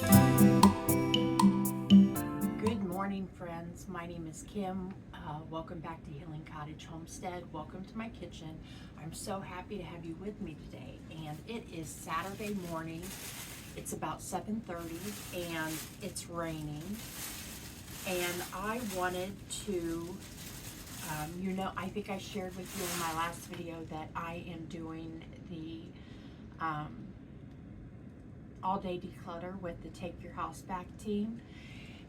Good morning, friends. My name is Kim. Welcome back to Healing Cottage Homestead. Welcome to my kitchen. I'm so happy to have you with me today. And it is Saturday morning. It's about 7:30 and it's raining. And I wanted to, I think I shared with you in my last video that I am doing the all-day declutter with the Take Your House Back team.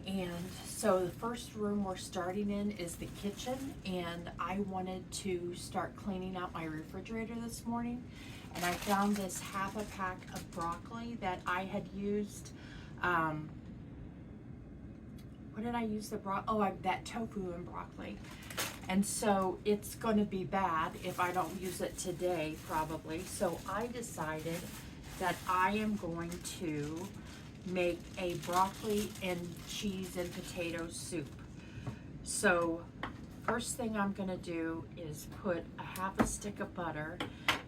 And so the first room we're starting in is the kitchen, and I wanted to start cleaning out my refrigerator this morning, and I found this half a pack of broccoli that I had used. What did I use the that tofu and broccoli. And so it's going to be bad if I don't use it today, probably. So I decided that I am going to make a broccoli and cheese and potato soup. So first thing I'm going to do is put a half a stick of butter.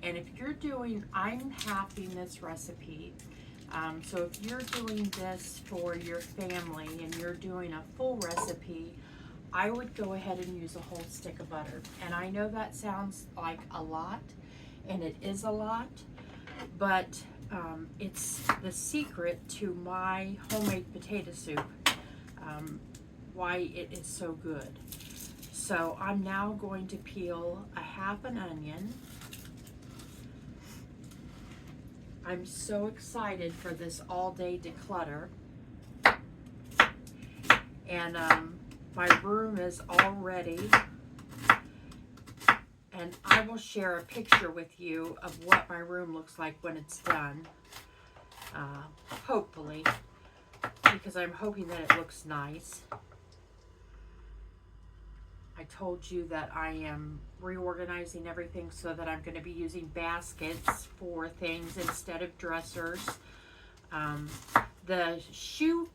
And if you're doing, I'm halving this recipe. So if you're doing this for your family and you're doing a full recipe, I would go ahead and use a whole stick of butter. And I know that sounds like a lot, and it is a lot, but it's the secret to my homemade potato soup, why it is so good. So I'm now going to peel a half an onion. I'm so excited for this all-day declutter. And my room is all ready. And I will share a picture with you of what my room looks like when it's done. Hopefully, because I'm hoping that it looks nice. I told you that I am reorganizing everything so that I'm going to be using baskets for things instead of dressers. The shoe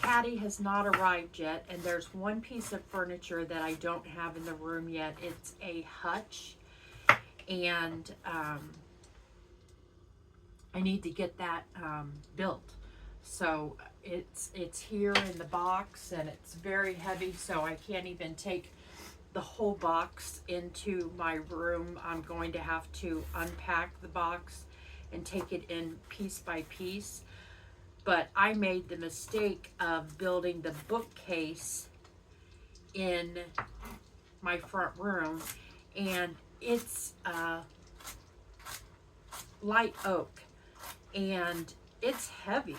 caddy has not arrived yet, and there's one piece of furniture that I don't have in the room yet. It's a hutch, and I need to get that built. So it's here in the box, and it's very heavy, so I can't even take the whole box into my room. I'm going to have to unpack the box and take it in piece by piece. But I made the mistake of building the bookcase in my front room, and it's light oak, and it's heavy.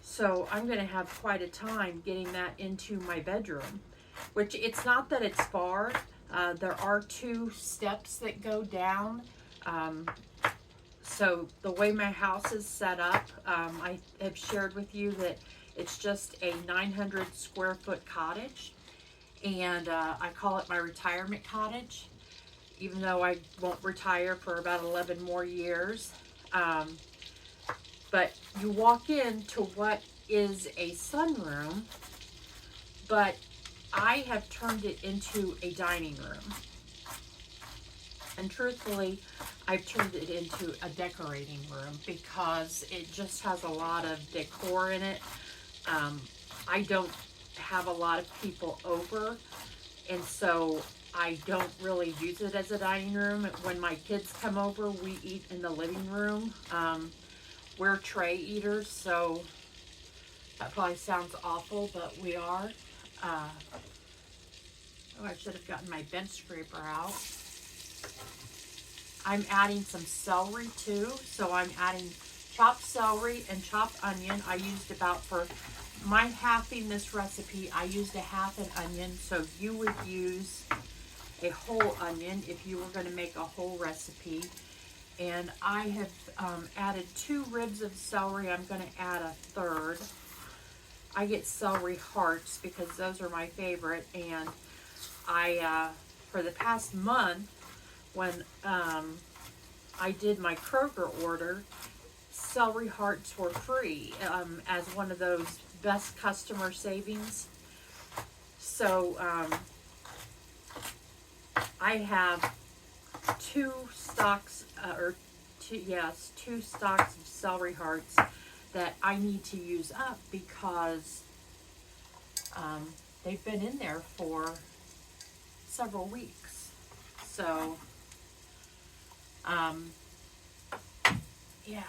So I'm going to have quite a time getting that into my bedroom, which it's not that it's far. There are 2 steps that go down. So the way my house is set up, I have shared with you that it's just a 900 square foot cottage, and I call it my retirement cottage, even though I won't retire for about 11 more years. But you walk into what is a sunroom, but I have turned it into a dining room. And truthfully, I've turned it into a decorating room because it just has a lot of decor in it. I don't have a lot of people over, and so I don't really use it as a dining room. When my kids come over, we eat in the living room. We're tray eaters, so that probably sounds awful, but we are. Oh, I should have gotten my bench scraper out. I'm adding some celery too, so I'm adding chopped celery and chopped onion. I used about, for my halving this recipe, I used a half an onion, so you would use a whole onion if you were going to make a whole recipe. And I have added 2 ribs of celery. I'm going to add a third. I get celery hearts because those are my favorite, and I, for the past month, when I did my Kroger order, celery hearts were free as one of those best customer savings. So I have 2 stalks of celery hearts that I need to use up because they've been in there for several weeks. So, yeah,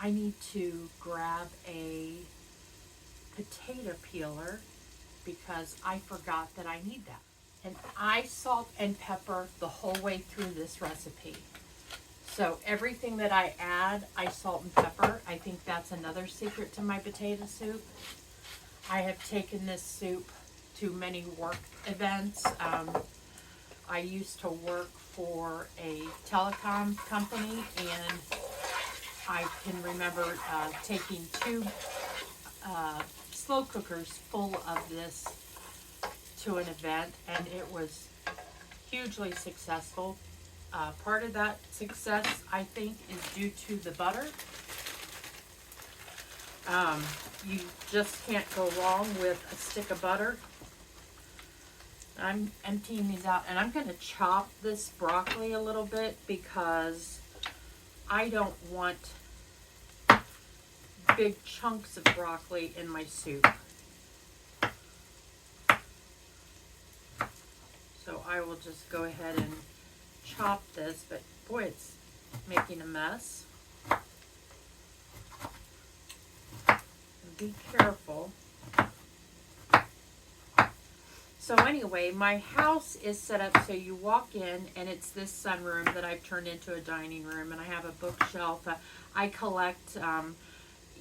I need to grab a potato peeler because I forgot that I need that. And I salt and pepper the whole way through this recipe. So everything that I add, I salt and pepper. I think that's another secret to my potato soup. I have taken this soup to many work events. I used to work for a telecom company, and I can remember taking 2 slow cookers full of this to an event, and it was hugely successful. Part of that success, I think, is due to the butter. You just can't go wrong with a stick of butter. I'm emptying these out, and I'm going to chop this broccoli a little bit because I don't want big chunks of broccoli in my soup. So I will just go ahead and chop this, but boy, it's making a mess. Be careful. So anyway, my house is set up so you walk in and it's this sunroom that I've turned into a dining room, and I have a bookshelf. I collect,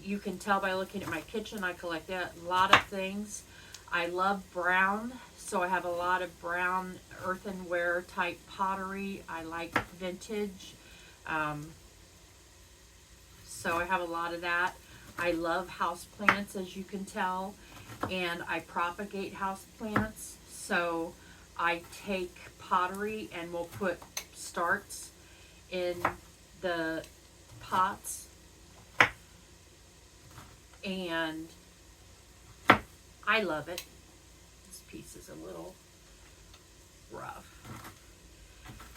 you can tell by looking at my kitchen, I collect a lot of things. I love brown, so I have a lot of brown earthenware type pottery. I like vintage, so I have a lot of that. I love houseplants, as you can tell, and I propagate houseplants. So I take pottery and we'll put starts in the pots, and I love it. This piece is a little rough.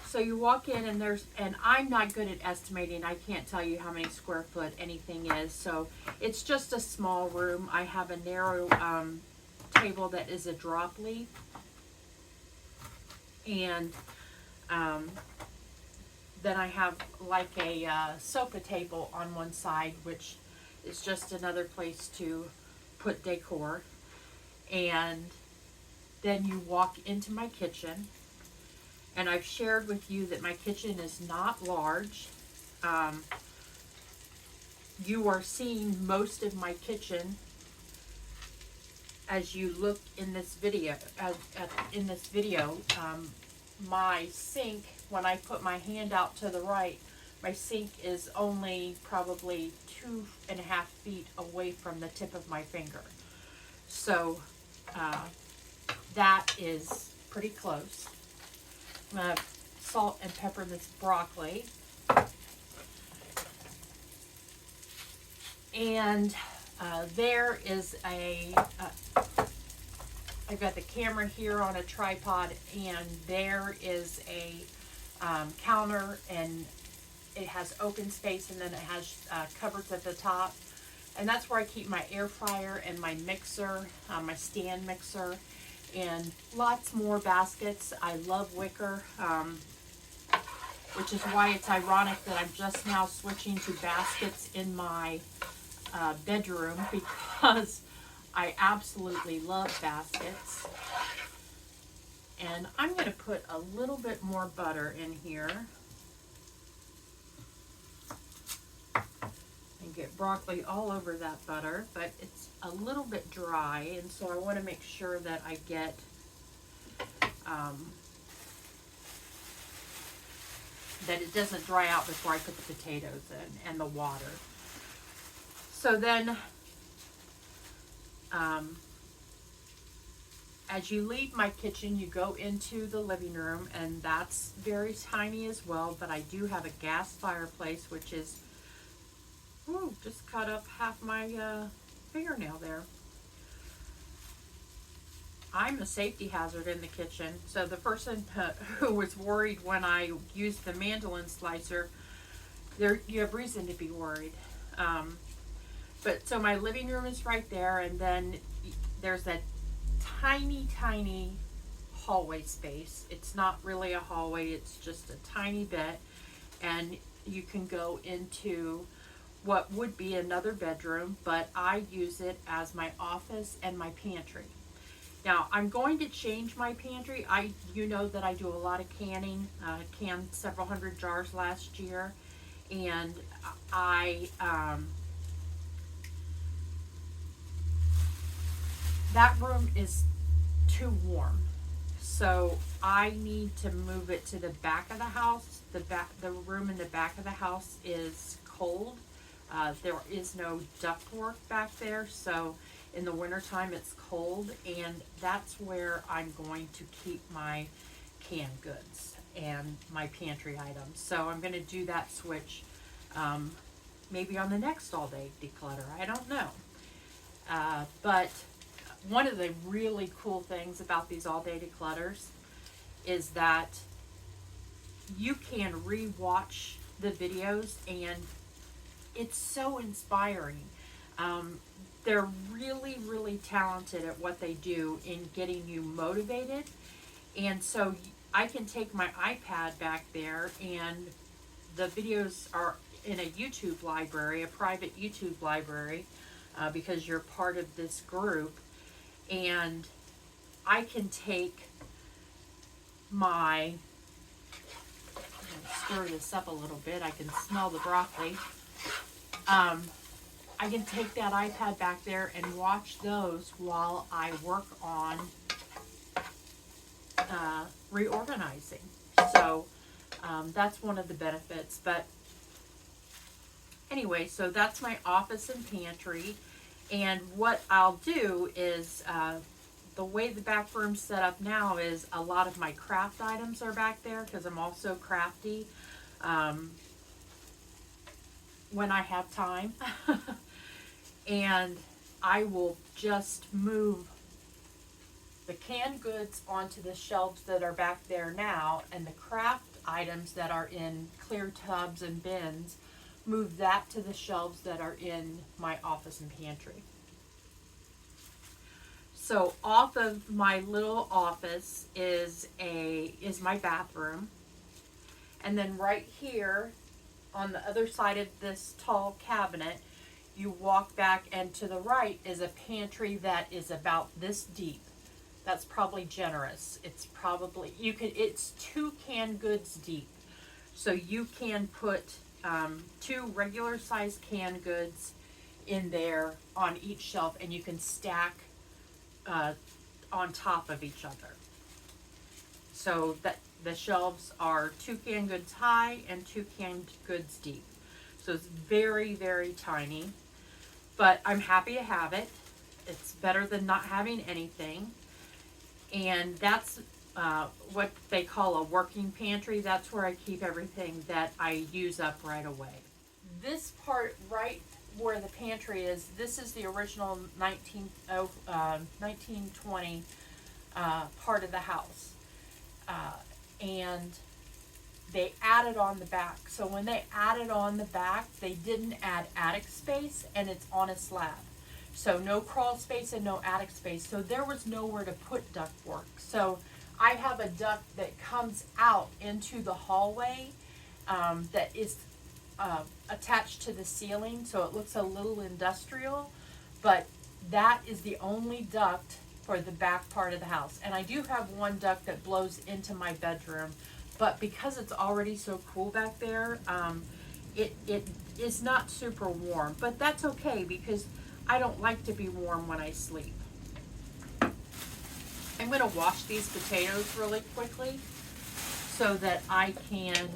So you walk in and I'm not good at estimating. I can't tell you how many square foot anything is. So it's just a small room. I have a narrow table that is a drop leaf. And then I have like a sofa table on one side, which is just another place to put decor. And then you walk into my kitchen. And I've shared with you that my kitchen is not large. You are seeing most of my kitchen as you look in this video. My sink, when I put my hand out to the right, my sink is only probably 2.5 feet away from the tip of my finger. So that is pretty close. I'm going to salt and pepper this broccoli. And there is I've got the camera here on a tripod, and there is a counter, and it has open space, and then it has cupboards at the top. And that's where I keep my air fryer and my mixer, my stand mixer, and lots more baskets. I love wicker, which is why it's ironic that I'm just now switching to baskets in my bedroom, because I absolutely love baskets. And I'm going to put a little bit more butter in here and get broccoli all over that butter, but it's a little bit dry, and so I want to make sure that I get that it doesn't dry out before I put the potatoes in and the water. So then as you leave my kitchen, you go into the living room, and that's very tiny as well, but I do have a gas fireplace, which is, ooh, just cut up half my fingernail there. I'm a safety hazard in the kitchen, so the person who was worried when I used the mandolin slicer, you have reason to be worried. But so my living room is right there, and then there's that tiny, tiny hallway space. It's not really a hallway, it's just a tiny bit, and you can go into what would be another bedroom, but I use it as my office and my pantry. Now I'm going to change my pantry. You know that I do a lot of canning, canned several hundred jars last year, and that room is too warm. So I need to move it to the back of the house. The room in the back of the house is cold. There is no ductwork back there, so in the wintertime it's cold, and that's where I'm going to keep my canned goods and my pantry items. So I'm going to do that switch maybe on the next all day declutter. I don't know. But one of the really cool things about these all day declutters is that you can re-watch the videos, and it's so inspiring. They're really, really talented at what they do in getting you motivated. And so I can take my iPad back there, and the videos are in a YouTube library, a private YouTube library, because you're part of this group. And I can take my, I'm gonna stir this up a little bit. I can smell the broccoli. I can take that iPad back there and watch those while I work on reorganizing. So that's one of the benefits. But anyway, so that's my office and pantry. And what I'll do is, the way the back room's set up now is a lot of my craft items are back there, because I'm also crafty when I have time. And I will just move the canned goods onto the shelves that are back there now, and the craft items that are in clear tubs and bins, move that to the shelves that are in my office and pantry. So off of my little office is my bathroom, and then right here on the other side of this tall cabinet, you walk back, and to the right is a pantry that is about this deep. That's probably generous. It's probably, it's 2 canned goods deep. So you can put 2 regular sized canned goods in there on each shelf, and you can stack on top of each other. So that the shelves are 2 canned goods high and 2 canned goods deep. So it's very, very tiny, but I'm happy to have it. It's better than not having anything. And that's what they call a working pantry. That's where I keep everything that I use up right away. This part right where the pantry is, this is the original 1920 part of the house. And they added on the back. So when they added on the back, they didn't add attic space, and it's on a slab. So no crawl space and no attic space. So there was nowhere to put ductwork. So I have a duct that comes out into the hallway that is attached to the ceiling. So it looks a little industrial, but that is the only duct for the back part of the house. And I do have one duct that blows into my bedroom, but because it's already so cool back there, it is not super warm. But that's okay, because I don't like to be warm when I sleep. I'm going to wash these potatoes really quickly so that I can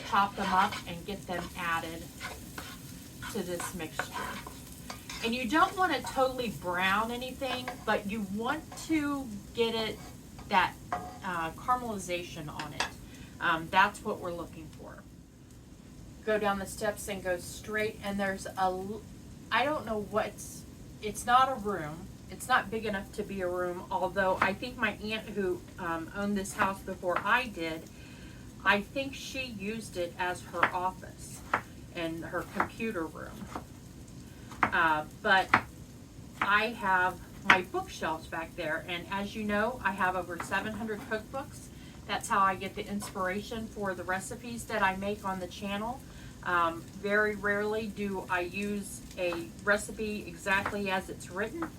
chop them up and get them added to this mixture. And you don't want to totally brown anything, but you want to get it that caramelization on it. That's what we're looking for. Go down the steps and go straight, and there's I don't know what's, it's not a room. It's not big enough to be a room, although I think my aunt who owned this house before I did, I think she used it as her office and her computer room. But I have my bookshelves back there, and as you know, I have over 700 cookbooks. That's how I get the inspiration for the recipes that I make on the channel. Very rarely do I use a recipe exactly as it's written,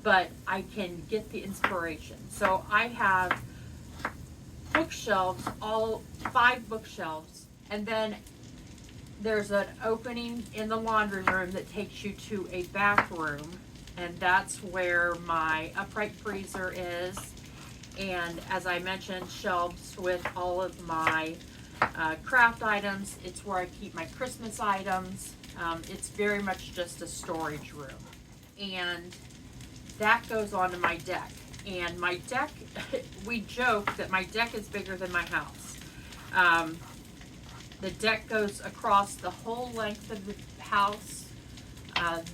but I can get the inspiration. So I have bookshelves, all 5 bookshelves, and then there's an opening in the laundry room that takes you to a back room, and that's where my upright freezer is. And as I mentioned, shelves with all of my craft items. It's where I keep my Christmas items. It's very much just a storage room. And that goes onto my deck. And my deck, we joke that my deck is bigger than my house. The deck goes across the whole length of the house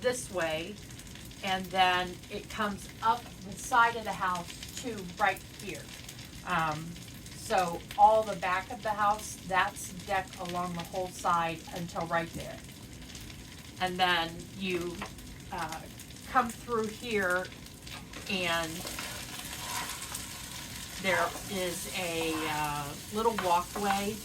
this way, and then it comes up the side of the house to right here. So all the back of the house, that's deck along the whole side until right there. And then you come through here, and there is a little walkway,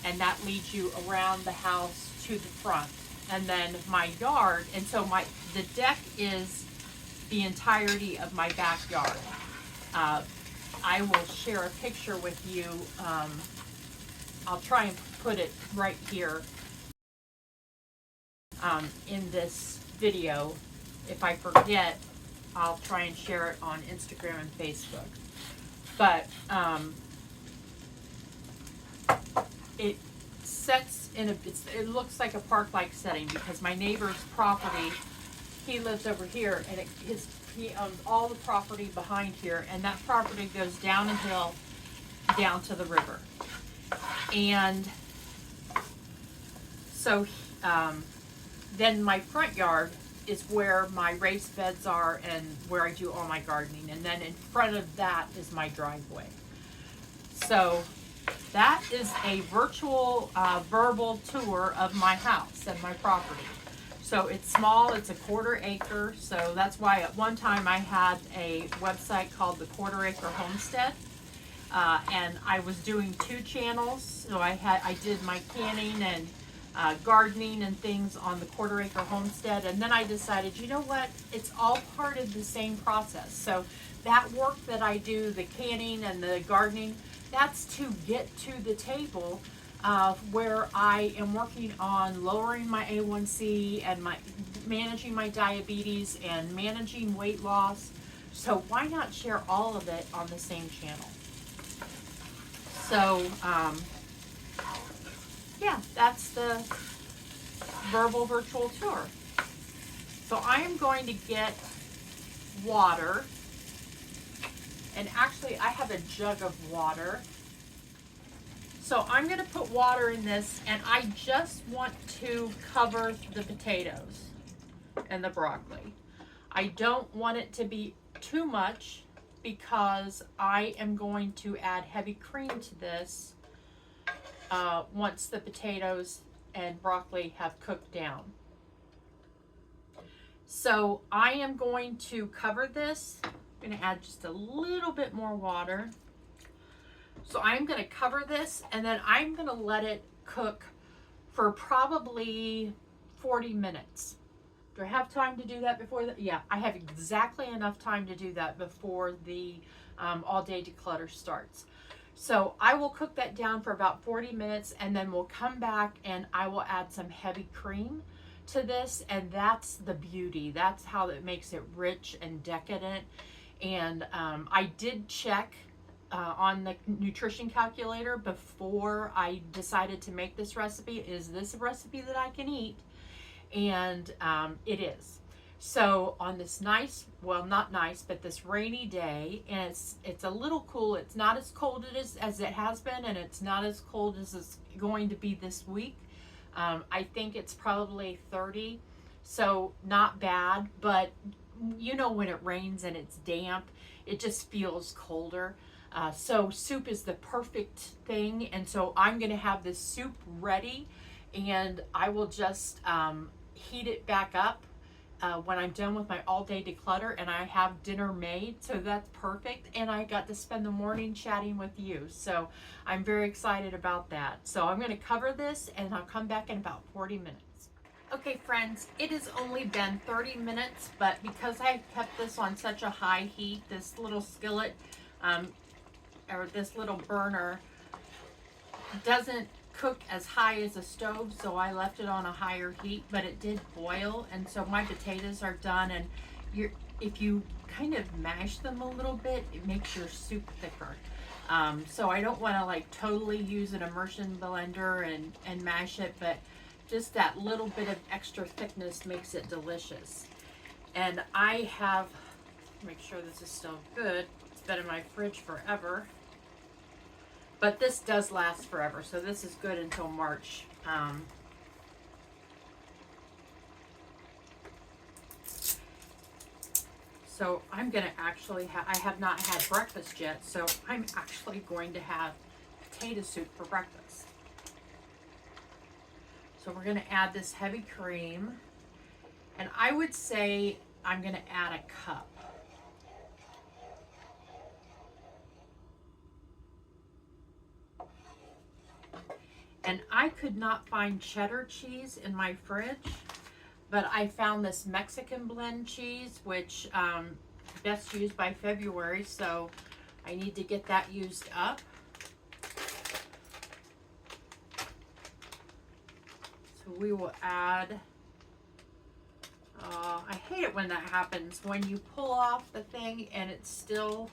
and that leads you around the house to the front. And then my yard, and so the deck is the entirety of my backyard. I will share a picture with you. I'll try and put it right here in this video. If I forget, I'll try and share it on Instagram and Facebook. But it sets in it looks like a park-like setting, because my neighbor's property, he lives over here, and he owns all the property behind here, and that property goes down a hill down to the river. And so then my front yard is where my raised beds are and where I do all my gardening, and then in front of that is my driveway. So that is a virtual verbal tour of my house and my property. So it's small, it's a 1/4 acre, so that's why at one time I had a website called the 1/4 Acre Homestead, and I was doing 2 channels. So I did my canning and gardening and things on the 1/4 Acre Homestead, and then I decided, you know what, it's all part of the same process. So that work that I do, the canning and the gardening, that's to get to the table where I am working on lowering my A1C and managing my diabetes and managing weight loss. So why not share all of it on the same channel? So yeah, that's the virtual tour. So I am going to get water, and actually I have a jug of water. So I'm going to put water in this, and I just want to cover the potatoes and the broccoli. I don't want it to be too much, because I am going to add heavy cream to this once the potatoes and broccoli have cooked down. So I am going to cover this. I'm going to add just a little bit more water. So I'm going to cover this, and then I'm going to let it cook for probably 40 minutes. Do I have time to do that before that? Yeah, I have exactly enough time to do that before the all day declutter starts. So I will cook that down for about 40 minutes, and then we'll come back and I will add some heavy cream to this, and that's the beauty. That's how it makes it rich and decadent. And I did check on the nutrition calculator before I decided to make this recipe. Is this a recipe that I can eat? And it is. So on this nice, well, not nice, but this rainy day, and it's a little cool. It's not as cold as it has been, and it's not as cold as it's going to be this week. I think it's probably 30, so not bad, but you know, when it rains and it's damp, it just feels colder. So soup is the perfect thing, and so I'm going to have this soup ready, and I will just heat it back up when I'm done with my all-day declutter and I have dinner made, so that's perfect. And I got to spend the morning chatting with you, so I'm very excited about that. So I'm going to cover this and I'll come back in about 40 minutes. Okay friends, it has only been 30 minutes, but because I kept this on such a high heat, this little skillet, or this little burner doesn't cook as high as a stove, so I left it on a higher heat, but it did boil, and so my potatoes are done. And if you kind of mash them a little bit, it makes your soup thicker. So I don't want to like totally use an immersion blender and mash it, but just that little bit of extra thickness makes it delicious. And I have, make sure this is still good. It's been in my fridge forever. But this does last forever, so this is good until March. So I'm going to actually I have not had breakfast yet, so I'm actually going to have potato soup for breakfast. So we're going to add this heavy cream, and I would say I'm going to add a cup. And I could not find cheddar cheese in my fridge, but I found this Mexican blend cheese, which best used by February, so I need to get that used up. So we will add, I hate it when that happens, when you pull off the thing and it still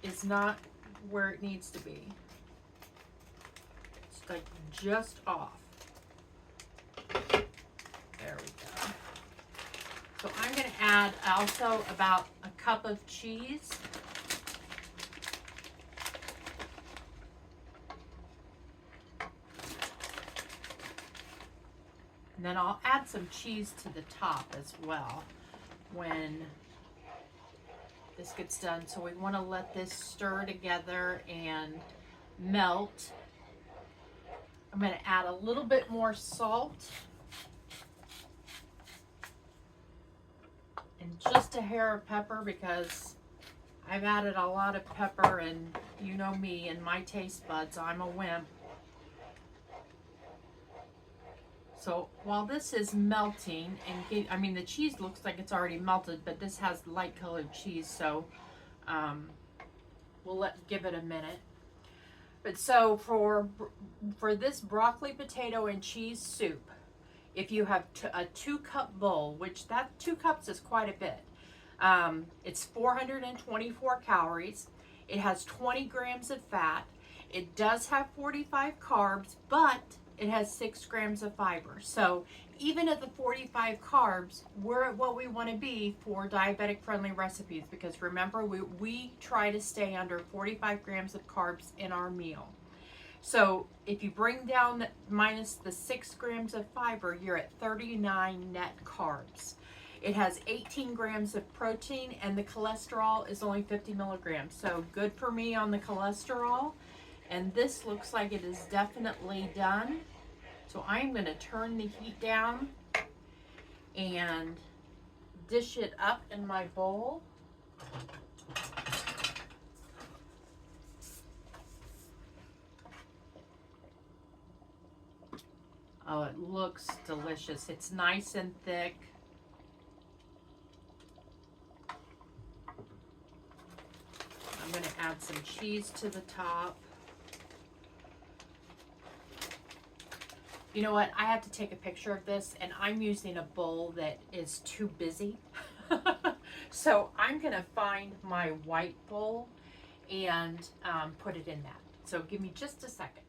is not where it needs to be. It's like just off. There we go. So I'm going to add also about a cup of cheese. And then I'll add some cheese to the top as well when this gets done. So we want to let this stir together and melt. I'm going to add a little bit more salt and just a hair of pepper, because I've added a lot of pepper, and you know me and my taste buds, I'm a wimp. So while this is melting, and I mean the cheese looks like it's already melted, but this has light colored cheese, so we'll give it a minute. But so for this broccoli, potato, and cheese soup, if you have a 2-cup bowl, which that 2 cups is quite a bit, it's 424 calories. It has 20 grams of fat. It does have 45 carbs, but it has 6 grams of fiber. So even at the 45 carbs, we're at what we want to be for diabetic friendly recipes, because remember, we try to stay under 45 grams of carbs in our meal. So if you bring down minus the 6 grams of fiber, you're at 39 net carbs. It has 18 grams of protein, and the cholesterol is only 50 milligrams. So good for me on the cholesterol. And this looks like it is definitely done. So I'm going to turn the heat down and dish it up in my bowl. Oh, it looks delicious. It's nice and thick. I'm going to add some cheese to the top. You know what? I have to take a picture of this, and I'm using a bowl that is too busy. So I'm going to find my white bowl and put it in that. So give me just a second.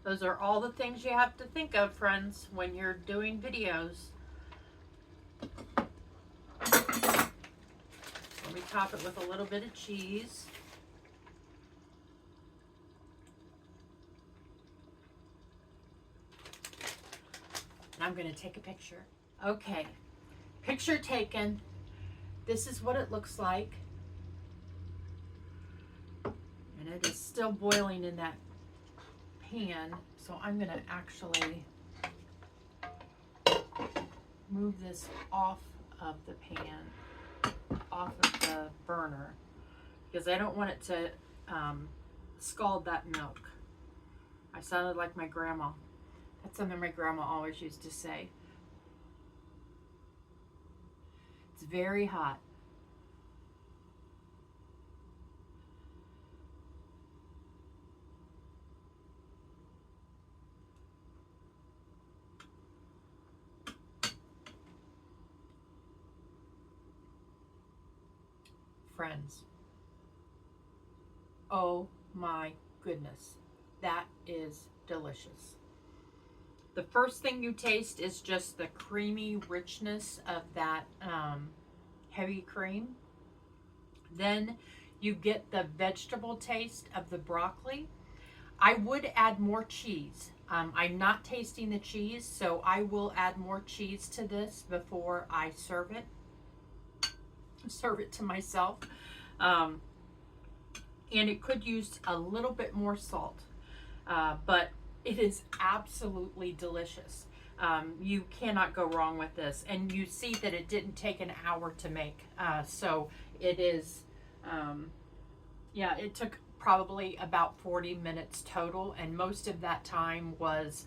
Those are all the things you have to think of, friends, when you're doing videos. Let me top it with a little bit of cheese. And I'm going to take a picture. Okay, picture taken. This is what it looks like. And it is still boiling in that pan, so I'm going to actually move this off of the pan, off of the burner, because I don't want it to scald that milk. I sounded like my grandma. That's something my grandma always used to say. It's very hot. Friends, oh my goodness, that is delicious. The first thing you taste is just the creamy richness of that heavy cream. Then you get the vegetable taste of the broccoli. I would add more cheese. I'm not tasting the cheese, so I will add more cheese to this before I serve it to myself. And it could use a little bit more salt, but it is absolutely delicious. You cannot go wrong with this. And you see that it didn't take an hour to make. So it is, yeah, it took probably about 40 minutes total. And most of that time was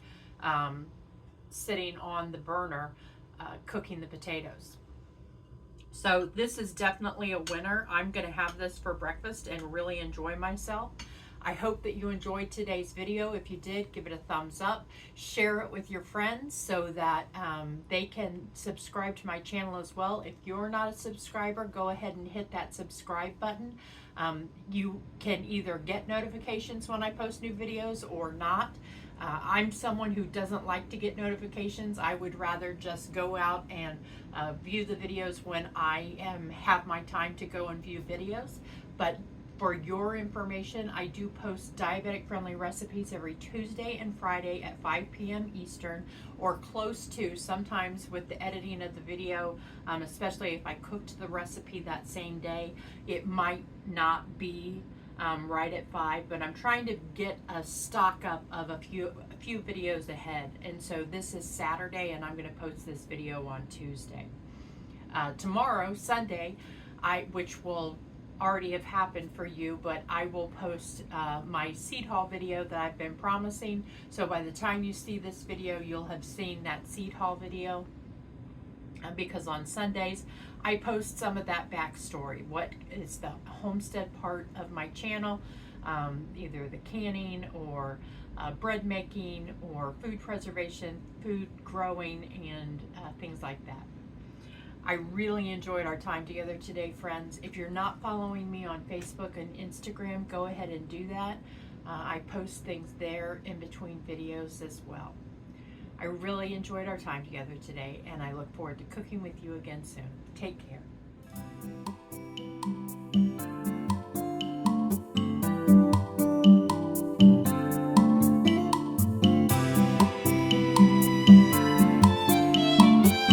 sitting on the burner cooking the potatoes. So this is definitely a winner. I'm going to have this for breakfast and really enjoy myself. I hope that you enjoyed today's video. If you did, give it a thumbs up. Share it with your friends so that they can subscribe to my channel as well. If you're not a subscriber, go ahead and hit that subscribe button. You can either get notifications when I post new videos or not. I'm someone who doesn't like to get notifications. I would rather just go out and view the videos when I have my time to go and view videos. But for your information, I do post diabetic friendly recipes every Tuesday and Friday at 5 p.m. Eastern, or close to. Sometimes with the editing of the video, especially if I cooked the recipe that same day, it might not be right at 5, but I'm trying to get a stock up of a few videos ahead. And so this is Saturday, and I'm going to post this video on Tuesday. Tomorrow, Sunday, which will already have happened for you, but I will post my seed haul video that I've been promising. So by the time you see this video, you'll have seen that seed haul video. Because on Sundays, I post some of that backstory. What is the homestead part of my channel? Either the canning or bread making or food preservation, food growing, and things like that. I really enjoyed our time together today, friends. If you're not following me on Facebook and Instagram, go ahead and do that. I post things there in between videos as well. I really enjoyed our time together today, and I look forward to cooking with you again soon. Take care.